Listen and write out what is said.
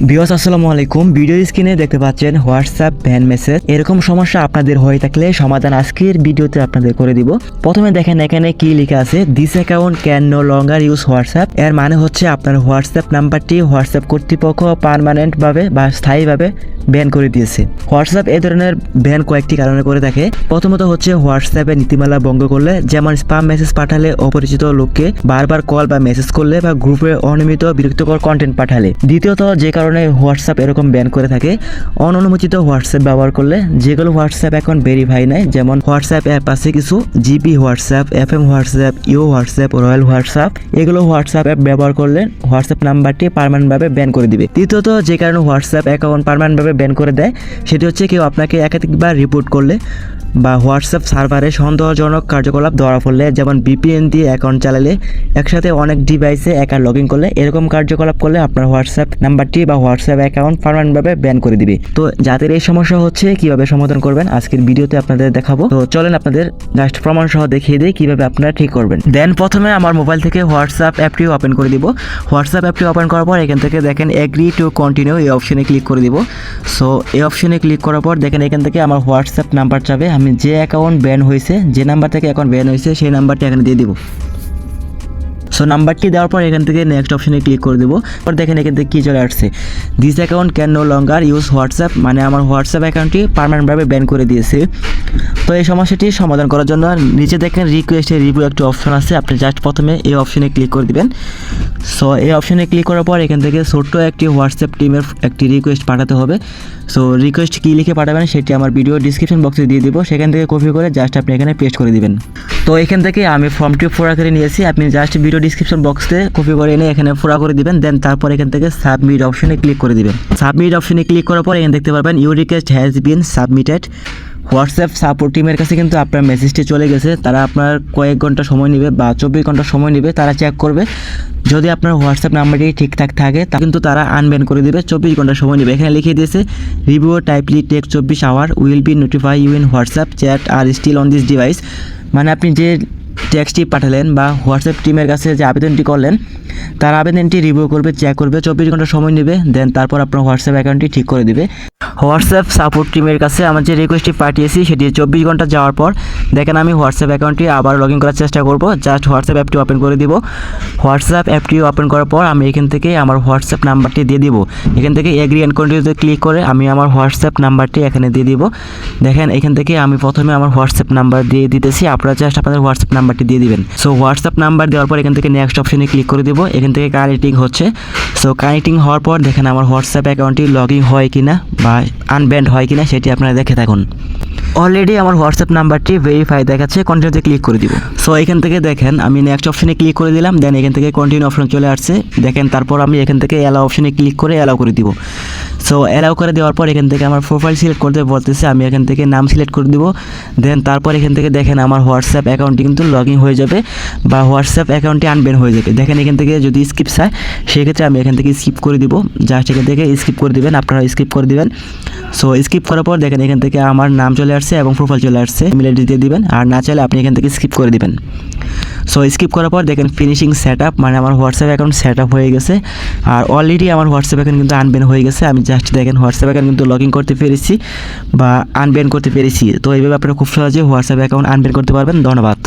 Viewers আসসালামু আলাইকুম। Video স্ক্রিনে দেখতে পাচ্ছেন হোয়াটসঅ্যাপ ব্যান মেসেজ। এরকম সমস্যা আপনাদের হয়ে থাকলে সমাধান আজকের ভিডিওতে আপনাদের করে দিব। প্রথমে দেখেন এখানে কি লেখা আছে, this account can no longer use WhatsApp. এর মানে হচ্ছে আপনার হোয়াটসঅ্যাপ নাম্বারটি হোয়াটসঅ্যাপ কর্তৃপক্ষ পার্মানেন্ট ভাবে বা স্থায়ীভাবে ব্যান করে দিয়েছে। হোয়াটসঅ্যাপ এই ধরনের ব্যান কয়েকটি কারণে করে থাকে। প্রথমত হচ্ছে হোয়াটসঅ্যাপের নীতিমালা ভঙ্গ করলে, যেমন স্পাম মেসেজ পাঠালে, অপরিচিত লোককে বারবার কল বা মেসেজ করলে বা গ্রুপে অনিয়মিত বিরক্তিকর কন্টেন্ট পাঠালে। দ্বিতীয়ত যে কারণে হোয়াটসঅ্যাপ এরকম ব্যান করে থাকে, অননুমোদিত হোয়াটসঅ্যাপ ব্যবহার করলে, যেগুলো হোয়াটসঅ্যাপ এখন ভেরিফাই নাই, যেমন হোয়াটসঅ্যাপ অ্যাপ আছে কিছু, জিপি হোয়াটসঅ্যাপ, এফএম হোয়াটসঅ্যাপ, ইও হোয়াটসঅ্যাপ, রয়্যাল হোয়াটসঅ্যাপ, এগুলো হোয়াটসঅ্যাপ অ্যাপ ব্যবহার করলে হোয়াটসঅ্যাপ নাম্বারটি পার্মানেন্টভাবে ব্যান করে দিবে। তৃতীয়ত যে কারণে হোয়াটসঅ্যাপ অ্যাকাউন্ট পার্মানেন্টভাবে ব্যান করে দেয়, সেটি হচ্ছে কেউ আপনাকে একাধিকবার রিপোর্ট করলে বা হোয়াটসঅ্যাপ সার্ভারে সন্দেহজনক কার্যকলাপ ধরা পড়লে, যেমন ভিপিএন দিয়ে অ্যাকাউন্ট চালালে, একসাথে অনেক ডিভাইসে একা লগ ইন করলে, এরকম কার্যকলাপ করলে আপনার হোয়াটসঅ্যাপ নাম্বারটি বা হোয়াটসঅ্যাপ অ্যাকাউন্ট পার্মানেন্টভাবে ব্যান করে দিবে। তো যাদের এই সমস্যা হচ্ছে কিভাবে সমাধান করবেন আজকের ভিডিওতে আপনাদের দেখাবো। তো চলেন আপনাদের জাস্ট প্রমাণ সহ দেখিয়ে দিই কিভাবে আপনারা ঠিক করবেন। দেন প্রথমে আমার মোবাইল থেকে হোয়াটসঅ্যাপ অ্যাপটি ওপেন করে দিব। হোয়াটসঅ্যাপ অ্যাপটি ওপেন করার পর এখান থেকে দেখেন এগ্রি টু কন্টিনিউ এই অপশনে ক্লিক করে দিব। সো এই অপশনে ক্লিক করার পর দেখেন এখান থেকে আমার হোয়াটসঅ্যাপ নাম্বার চাবে। আমি যে অ্যাকাউন্ট ব্যান হয়েছে, যে নাম্বার থেকে অ্যাকাউন্ট ব্যান হয়েছে সেই নাম্বারটি এখানে দিয়ে দিব। সো নাম্বারটি দেওয়ার পর এখান থেকে নেক্সট অপশনে ক্লিক করে দেবো। পর দেখেন এখান থেকে কী চলে আসছে, this account can no longer use WhatsApp, মানে আমার হোয়াটসঅ্যাপ অ্যাকাউন্টটি পার্মানেন্টভাবে ব্যান করে দিয়েছে। তো এই সমস্যাটি সমাধান করার জন্য নিচে দেখেন রিকোয়েস্টে রিভিউ একটা অপশন আছে, আপনি জাস্ট প্রথমে এই অপশনে ক্লিক করে দিবেন। সো এই অপশনে ক্লিক করার পর এখান থেকে ছোট্ট একটি হোয়াটসঅ্যাপ টিমের একটি রিকোয়েস্ট পাঠাতে হবে। সো রিকোয়েস্ট কী লিখে পাঠাবেন সেটি আমার ভিডিও ডিসক্রিপশন বক্সে দিয়ে দিব, সেখান থেকে কপি করে জাস্ট আপনি এখানে পেস্ট করে দিবেন। তো এখান থেকে আমি ফর্মটি ফোড়া করে নিয়েছি, আপনি জাস্ট ভিডিও ডিসক্রিপশন বক্সে কপি করে এনে এখানে ফোড়া করে দিবেন। দেন তারপর এখান থেকে সাবমিট অপশনে ক্লিক করে দিবেন। সাবমিট অপশনে ক্লিক করার পর এখানে দেখতে পারবেন your request has been submitted. WhatsApp support টিমের কাছে কিন্তু আপনার মেসেজটি চলে গেছে। তারা আপনার কয়েক ঘন্টা সময় নেবে বা 24 ঘন্টা সময় নেবে, তারা চেক করবে। যদি আপনার হোয়াটসঅ্যাপ নাম্বারটি ঠিকঠাক থাকে তা কিন্তু তারা আনব্যান করে দেবে, 24 ঘন্টা সময় নেবে। এখানে লিখে দিয়েছে review typically take 24 hour will be notify you in WhatsApp chat আর স্টিল অন দিস ডিভাইস। মানে আপনি যে টেক্সটটি পাঠালেন বা হোয়াটসঅ্যাপ টিমের কাছে যে আবেদনটি করলেন, তার আবেদনটি রিভিউ করবে, চেক করবে, 24 ঘন্টা সময় নেবে। দেন তারপর আপনার হোয়াটসঅ্যাপ অ্যাকাউন্টটি ঠিক করে দেবে। হোয়াটসঅ্যাপ সাপোর্ট টিমের কাছে আমার যে রিকোয়েস্টটি পাঠিয়েছি সেটি 24 ঘন্টা যাওয়ার পর দেখেন আমি হোয়াটসঅ্যাপ অ্যাকাউন্টটি আবার লগ ইন করার চেষ্টা করব। জাস্ট হোয়াটসঅ্যাপ অ্যাপটি ওপেন করে দিব। হোয়াটসঅ্যাপ অ্যাপটি ওপেন করার পর আমি এখান থেকে আমার হোয়াটসঅ্যাপ নাম্বারটি দিয়ে দিব। এখান থেকে এগ্রি অ্যান্ড কন্টিনিউতে ক্লিক করে আমি আমার হোয়াটসঅ্যাপ নাম্বারটি এখানে দিয়ে দিব। দেখেন এখান থেকে আমি প্রথমে আমার হোয়াটসঅ্যাপ নাম্বার দিয়ে দিতেছি, আপনারা জাস্ট আপনাদের হোয়াটসঅ্যাপ নাম্বারটি দিয়ে দিবেন। সো হোয়াটসঅ্যাপ নাম্বার দেওয়ার পর এখান থেকে নেক্সট অপশনে ক্লিক করে দিব। এখান থেকে কানেক্টিং হচ্ছে। সো কানেক্টিং হওয়ার পর দেখেন আমার হোয়াটসঅ্যাপ অ্যাকাউন্টটি লগ ইন হয় কিনা বা আনব্যান্ড হয় কিনা সেটি আপনারা দেখে থাকুন। অলরেডি আমার হোয়াটসঅ্যাপ নাম্বারটি ভেরিফাই দেখাচ্ছে, কন্টিনিউতে ক্লিক করে দিব। সো এখান থেকে দেখেন আমি নেক্সট অপশনে ক্লিক করে দিলাম। দেন এখান থেকে কন্টিনিউ অপশন চলে আসছে। দেখেন তারপর আমি এখান থেকে অ্যালাউ অপশনে ক্লিক করে অ্যালাউ করে দিব। সো অ্যালাউ করে দেওয়ার পর এখান থেকে আমার প্রোফাইল সিলেক্ট করতে বলতেছে, আমি এখান থেকে নাম সিলেক্ট করে দিব। দেন তারপর এখান থেকে দেখেন আমার হোয়াটসঅ্যাপ অ্যাকাউন্টটি কিন্তু লগ ইন হয়ে যাবে বা হোয়াটসঅ্যাপ অ্যাকাউন্টটি আনব্যান হয়ে যাবে। দেখেন এখান থেকে যদি স্কিপ চায় সেক্ষেত্রে আমি এখান থেকে স্কিপ করে দিব, জাস্ট এখান থেকে স্কিপ করে দিবেন, আপনারা স্কিপ করে দিবেন। সো স্কিপ করার পর দেখেন এখান থেকে আমার নাম চলে আসছে এবং প্রোফাইল চলে আসছে, ইমেল আইডি দিয়ে দিবেন, আর না চাইলে আপনি এখান থেকে স্কিপ করে দিবেন। সো স্কিপ করার পর দেখেন ফিনিশিং সেট আপ, মানে আমার হোয়াটসঅ্যাপ অ্যাকাউন্ট সেট আপ হয়ে গেছে। আর অলরেডি আমার হোয়াটসঅ্যাপ অ্যাকাউন্ট কিন্তু আনব্যান হয়ে গেছে। আমি জাস্ট দেখেন হোয়াটসঅ্যাপ অ্যাকাউন্ট কিন্তু লগ ইন করতে পেরেছি বা আনব্যান করতে পেরেছি। তো এইভাবে আপনারা খুব সহজে হোয়াটসঅ্যাপ অ্যাকাউন্ট আনব্যান করতে পারবেন। ধন্যবাদ।